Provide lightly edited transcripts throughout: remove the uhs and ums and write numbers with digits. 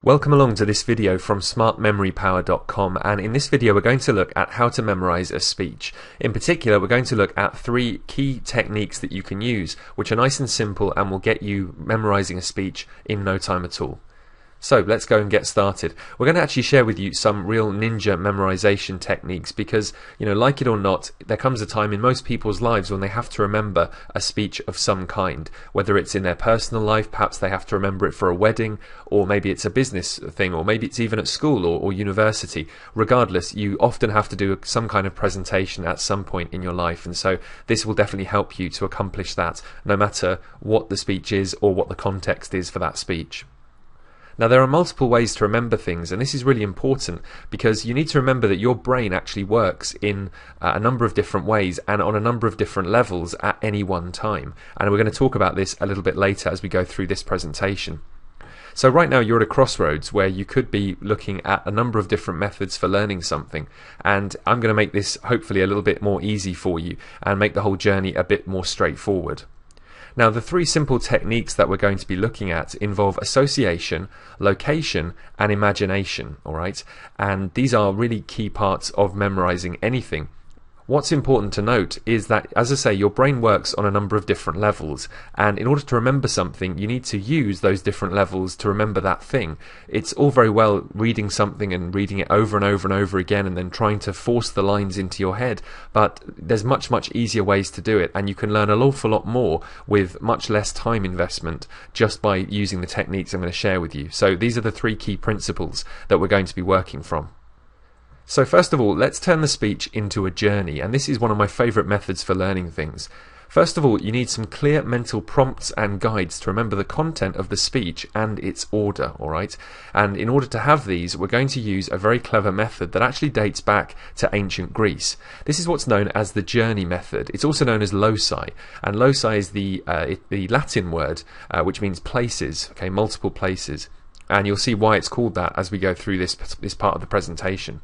Welcome along to this video from smartmemorypower.com, and in this video we're going to look at how to memorize a speech. In particular, we're going to look at three key techniques that you can use, which are nice and simple and will get you memorizing a speech in no time at all. So let's go and get started. We're going to actually share with you some real ninja memorization techniques because, like it or not, there comes a time in most people's lives when they have to remember a speech of some kind. Whether it's in their personal life, perhaps they have to remember it for a wedding, or maybe it's a business thing, or maybe it's even at school or university. Regardless, you often have to do some kind of presentation at some point in your life, and so this will definitely help you to accomplish that, no matter what the speech is or what the context is for that speech. Now, there are multiple ways to remember things, and this is really important because you need to remember that your brain actually works in a number of different ways and on a number of different levels at any one time. And we're going to talk about this a little bit later as we go through this presentation. So right now you're at a crossroads where you could be looking at a number of different methods for learning something, and I'm going to make this hopefully a little bit more easy for you and make the whole journey a bit more straightforward. Now, the three simple techniques that we're going to be looking at involve association, location, and imagination, all right? And these are really key parts of memorizing anything. What's important to note is that, as I say, your brain works on a number of different levels, and in order to remember something, you need to use those different levels to remember that thing. It's all very well reading something and reading it over and over and over again and then trying to force the lines into your head, but there's much easier ways to do it, and you can learn an awful lot more with much less time investment just by using the techniques I'm going to share with you. So these are the three key principles that we're going to be working from. So first of all, let's turn the speech into a journey, and this is one of my favourite methods for learning things. First of all, you need some clear mental prompts and guides to remember the content of the speech and its order, alright? And in order to have these, we're going to use a very clever method that actually dates back to ancient Greece. This is what's known as the journey method. It's also known as loci, and loci is the Latin word which means places, okay, multiple places. And you'll see why it's called that as we go through this part of the presentation.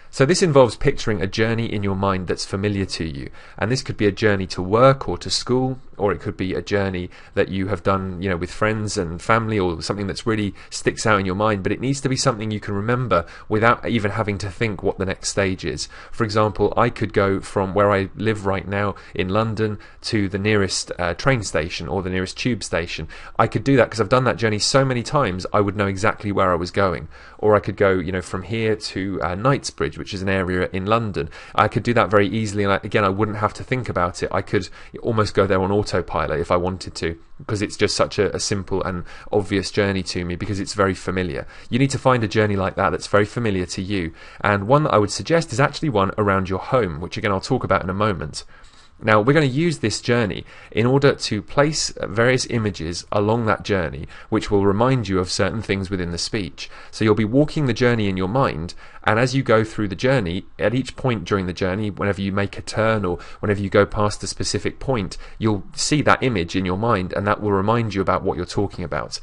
So this involves picturing a journey in your mind that's familiar to you, and this could be a journey to work or to school, or it could be a journey that you have done, with friends and family, or something that's really sticks out in your mind, but it needs to be something you can remember without even having to think what the next stage is. For example, I could go from where I live right now in London to the nearest train station or the nearest tube station. I could do that because I've done that journey so many times, I would know exactly where I was going. Or I could go, from here to Knightsbridge, which is an area in London. I could do that very easily, and again, I wouldn't have to think about it. I could almost go there on autopilot if I wanted to, because it's just such a simple and obvious journey to me because it's very familiar. You need to find a journey like that that's very familiar to you, and one that I would suggest is actually one around your home, which again I'll talk about in a moment. Now, we're going to use this journey in order to place various images along that journey which will remind you of certain things within the speech. So you'll be walking the journey in your mind, and as you go through the journey, at each point during the journey, whenever you make a turn or whenever you go past a specific point, you'll see that image in your mind, and that will remind you about what you're talking about.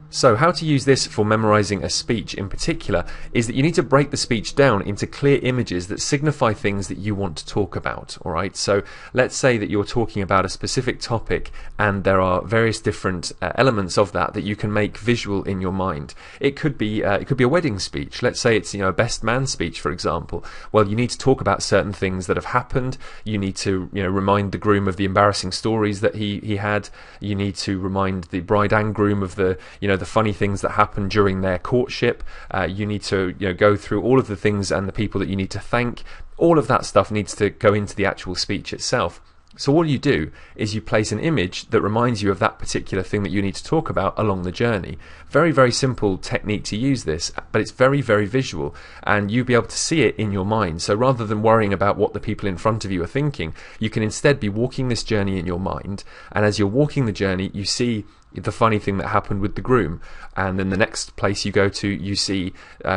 So how to use this for memorizing a speech in particular is that you need to break the speech down into clear images that signify things that you want to talk about, alright? So let's say that you're talking about a specific topic and there are various different elements of that you can make visual in your mind. It could be a wedding speech. Let's say it's a best man speech, for example. Well, you need to talk about certain things that have happened. You need to remind the groom of the embarrassing stories that he had. You need to remind the bride and groom of the funny things that happen during their courtship. You need to go through all of the things and the people that you need to thank. All of that stuff needs to go into the actual speech itself. So all you do is you place an image that reminds you of that particular thing that you need to talk about along the journey. Very simple technique to use this, but it's very visual, and you'll be able to see it in your mind. So rather than worrying about what the people in front of you are thinking, you can instead be walking this journey in your mind, and as you're walking the journey, you see the funny thing that happened with the groom, and then the next place you go to, you see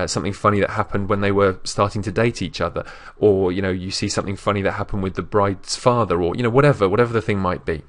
something funny that happened when they were starting to date each other, or you see something funny that happened with the bride's father, or whatever the thing might be.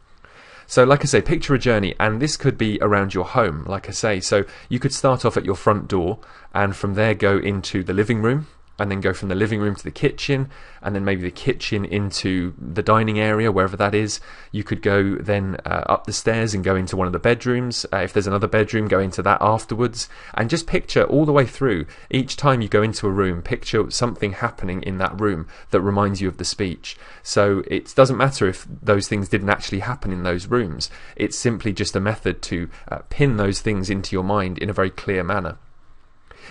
So like I say, picture a journey, and this could be around your home, like I say. So you could start off at your front door, and from there go into the living room, and then go from the living room to the kitchen, and then maybe the kitchen into the dining area, wherever that is. You could go then up the stairs and go into one of the bedrooms. If there's another bedroom, go into that afterwards, and just picture all the way through. Each time you go into a room, picture something happening in that room that reminds you of the speech. So it doesn't matter if those things didn't actually happen in those rooms. It's simply just a method to pin those things into your mind in a very clear manner.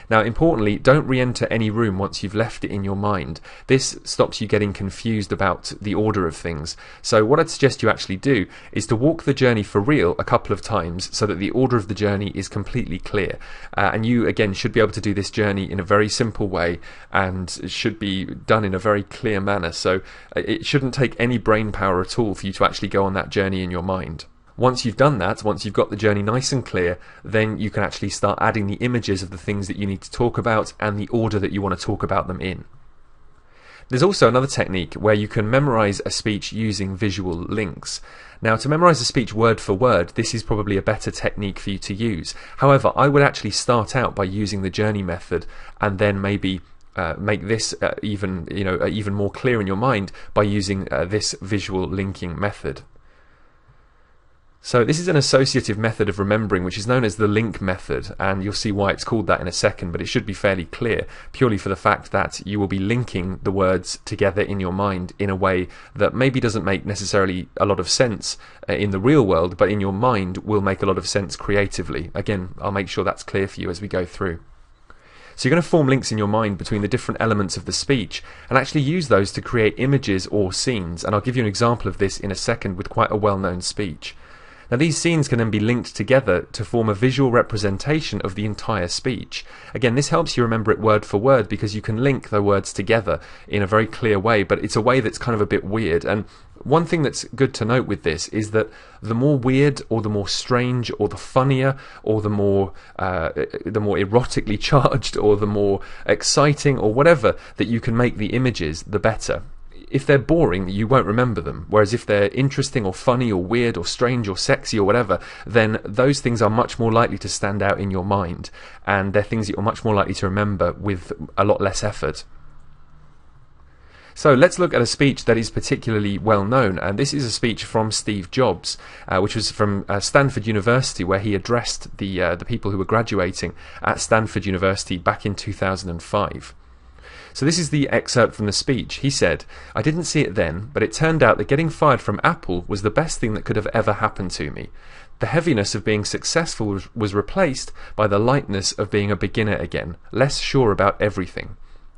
Now, importantly, don't re-enter any room once you've left it in your mind. This stops you getting confused about the order of things. So what I'd suggest you actually do is to walk the journey for real a couple of times so that the order of the journey is completely clear. And you, again, should be able to do this journey in a very simple way, and it should be done in a very clear manner. So it shouldn't take any brain power at all for you to actually go on that journey in your mind. Once you've done that, once you've got the journey nice and clear, then you can actually start adding the images of the things that you need to talk about and the order that you want to talk about them in. There's also another technique where you can memorize a speech using visual links. Now, to memorize a speech word for word, this is probably a better technique for you to use. However, I would actually start out by using the journey method and then maybe make this even more clear in your mind by using this visual linking method. So this is an associative method of remembering, which is known as the link method, and you'll see why it's called that in a second, but it should be fairly clear, purely for the fact that you will be linking the words together in your mind in a way that maybe doesn't make necessarily a lot of sense in the real world, but in your mind will make a lot of sense creatively. Again, I'll make sure that's clear for you as we go through. So you're going to form links in your mind between the different elements of the speech and actually use those to create images or scenes, and I'll give you an example of this in a second with quite a well-known speech. Now, these scenes can then be linked together to form a visual representation of the entire speech. Again, this helps you remember it word for word because you can link the words together in a very clear way, but it's a way that's kind of a bit weird. And one thing that's good to note with this is that the more weird or the more strange or the funnier or the more erotically charged or the more exciting or whatever that you can make the images, the better. If they're boring, you won't remember them. Whereas if they're interesting or funny or weird or strange or sexy or whatever, then those things are much more likely to stand out in your mind. And they're things that you're much more likely to remember with a lot less effort. So let's look at a speech that is particularly well known, and this is a speech from Steve Jobs, which was from Stanford University, where he addressed the people who were graduating at Stanford University back in 2005. So this is the excerpt from the speech. He said, "I didn't see it then, but it turned out that getting fired from Apple was the best thing that could have ever happened to me. The heaviness of being successful was replaced by the lightness of being a beginner again, less sure about everything."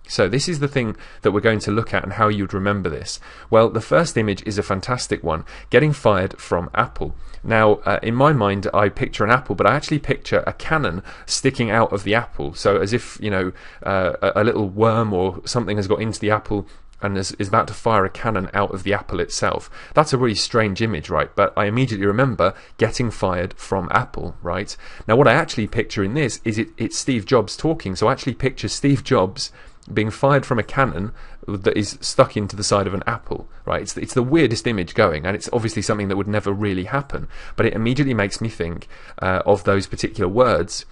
So this is the thing that we're going to look at and how you'd remember this. Well, the first image is a fantastic one, getting fired from Apple. Now, in my mind, I picture an apple, but I actually picture a cannon sticking out of the apple. So as if, a little worm or something has got into the apple and is about to fire a cannon out of the apple itself. That's a really strange image, right? But I immediately remember getting fired from Apple, right? Now, what I actually picture in this is it's Steve Jobs talking. So I actually picture Steve Jobs being fired from a cannon that is stuck into the side of an apple, right? It's the weirdest image going, and it's obviously something that would never really happen, but it immediately makes me think of those particular words,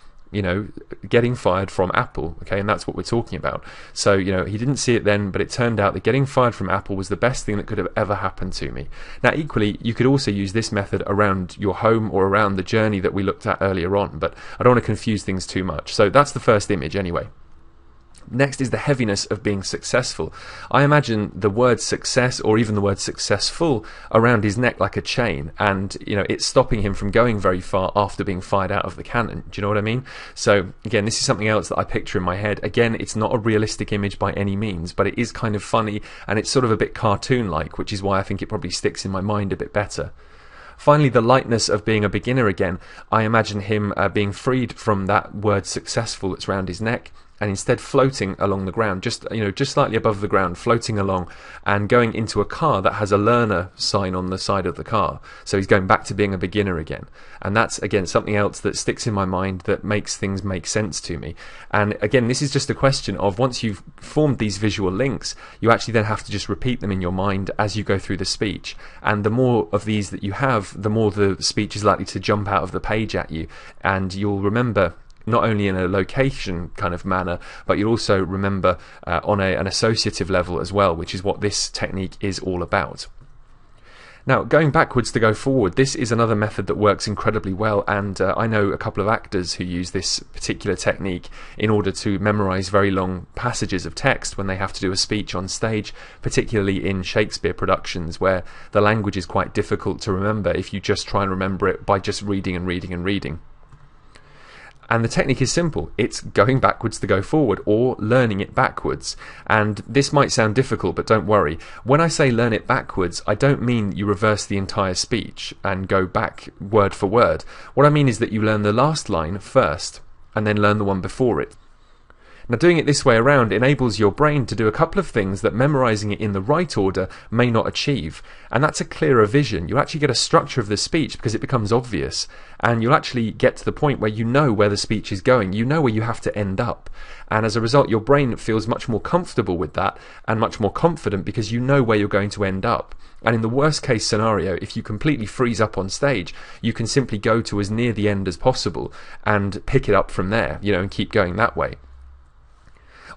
getting fired from Apple, okay, and that's what we're talking about. So, he didn't see it then, but it turned out that getting fired from Apple was the best thing that could have ever happened to me. Now, equally, you could also use this method around your home or around the journey that we looked at earlier on, but I don't want to confuse things too much. So that's the first image anyway. Next is the heaviness of being successful. I imagine the word success or even the word successful around his neck like a chain, and it's stopping him from going very far after being fired out of the cannon. Do you know what I mean? So again, this is something else that I picture in my head. Again, it's not a realistic image by any means, but it is kind of funny and it's sort of a bit cartoon-like, which is why I think it probably sticks in my mind a bit better. Finally, the lightness of being a beginner again. I imagine him being freed from that word successful that's around his neck, and instead floating along the ground, just slightly above the ground, floating along and going into a car that has a learner sign on the side of the car. So he's going back to being a beginner again. And that's, again, something else that sticks in my mind that makes things make sense to me. And again, this is just a question of once you've formed these visual links, you actually then have to just repeat them in your mind as you go through the speech. And the more of these that you have, the more the speech is likely to jump out of the page at you. And you'll remember not only in a location kind of manner, but you'll also remember on an associative level as well, which is what this technique is all about. Now, going backwards to go forward, this is another method that works incredibly well, and I know a couple of actors who use this particular technique in order to memorize very long passages of text when they have to do a speech on stage, particularly in Shakespeare productions where the language is quite difficult to remember if you just try and remember it by just reading and reading and reading. And the technique is simple. It's going backwards to go forward, or learning it backwards. And this might sound difficult, but don't worry. When I say learn it backwards, I don't mean you reverse the entire speech and go back word for word. What I mean is that you learn the last line first, and then learn the one before it. Now, doing it this way around enables your brain to do a couple of things that memorizing it in the right order may not achieve, and that's a clearer vision. You'll actually get a structure of the speech because it becomes obvious, and you'll actually get to the point where you know where the speech is going, you know where you have to end up, and as a result your brain feels much more comfortable with that and much more confident because you know where you're going to end up. And in the worst case scenario, if you completely freeze up on stage, you can simply go to as near the end as possible and pick it up from there, and keep going that way.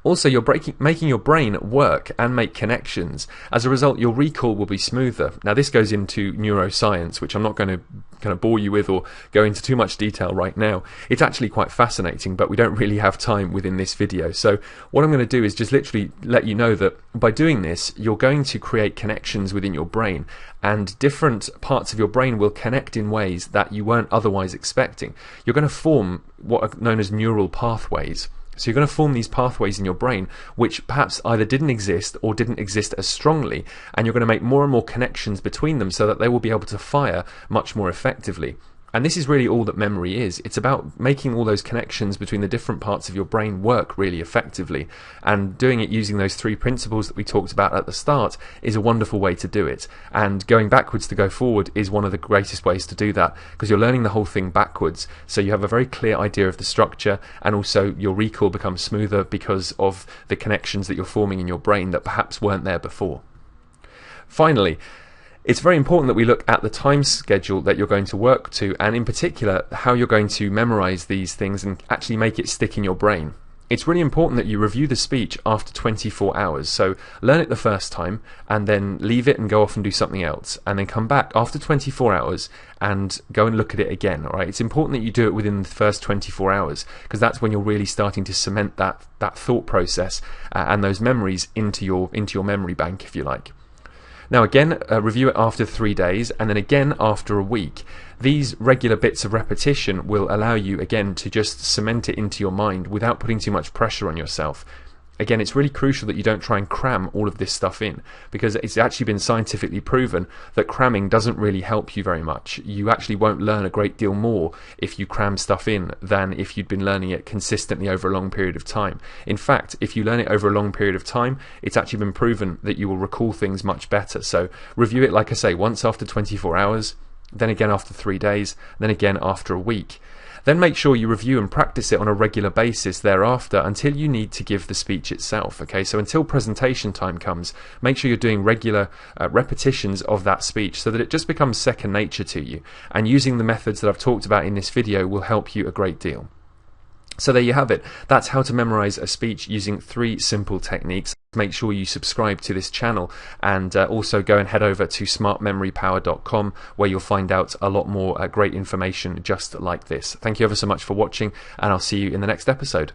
Also, you're making your brain work and make connections. As a result, your recall will be smoother. Now, this goes into neuroscience, which I'm not going to kind of bore you with or go into too much detail right now. It's actually quite fascinating, but we don't really have time within this video. So what I'm going to do is just literally let you know that by doing this, you're going to create connections within your brain, and different parts of your brain will connect in ways that you weren't otherwise expecting. You're going to form what are known as neural pathways. So you're going to form these pathways in your brain which perhaps either didn't exist or didn't exist as strongly, and you're going to make more and more connections between them so that they will be able to fire much more effectively. And this is really all that memory is. It's about making all those connections between the different parts of your brain work really effectively, and doing it using those 3 principles that we talked about at the start is a wonderful way to do it. And going backwards to go forward is one of the greatest ways to do that, because you're learning the whole thing backwards, so you have a very clear idea of the structure, and also your recall becomes smoother because of the connections that you're forming in your brain that perhaps weren't there before. Finally, it's very important that we look at the time schedule that you're going to work to, and in particular how you're going to memorize these things and actually make it stick in your brain. It's really important that you review the speech after 24 hours. So learn it the first time and then leave it and go off and do something else, and then come back after 24 hours and go and look at it again. All right, it's important that you do it within the first 24 hours because that's when you're really starting to cement that thought process and those memories into your memory bank, if you like. Now again, review it after 3 days, and then again after a week. These regular bits of repetition will allow you again to just cement it into your mind without putting too much pressure on yourself. Again, it's really crucial that you don't try and cram all of this stuff in, because it's actually been scientifically proven that cramming doesn't really help you very much. You actually won't learn a great deal more if you cram stuff in than if you'd been learning it consistently over a long period of time. In fact, if you learn it over a long period of time, it's actually been proven that you will recall things much better. So review it, like I say, once after 24 hours, then again after 3 days, then again after a week. Then make sure you review and practice it on a regular basis thereafter until you need to give the speech itself. Okay, so until presentation time comes, make sure you're doing regular repetitions of that speech so that it just becomes second nature to you. And using the methods that I've talked about in this video will help you a great deal. So there you have it. That's how to memorize a speech using 3 simple techniques. Make sure you subscribe to this channel, and also go and head over to smartmemorypower.com where you'll find out a lot more great information just like this. Thank you ever so much for watching, and I'll see you in the next episode.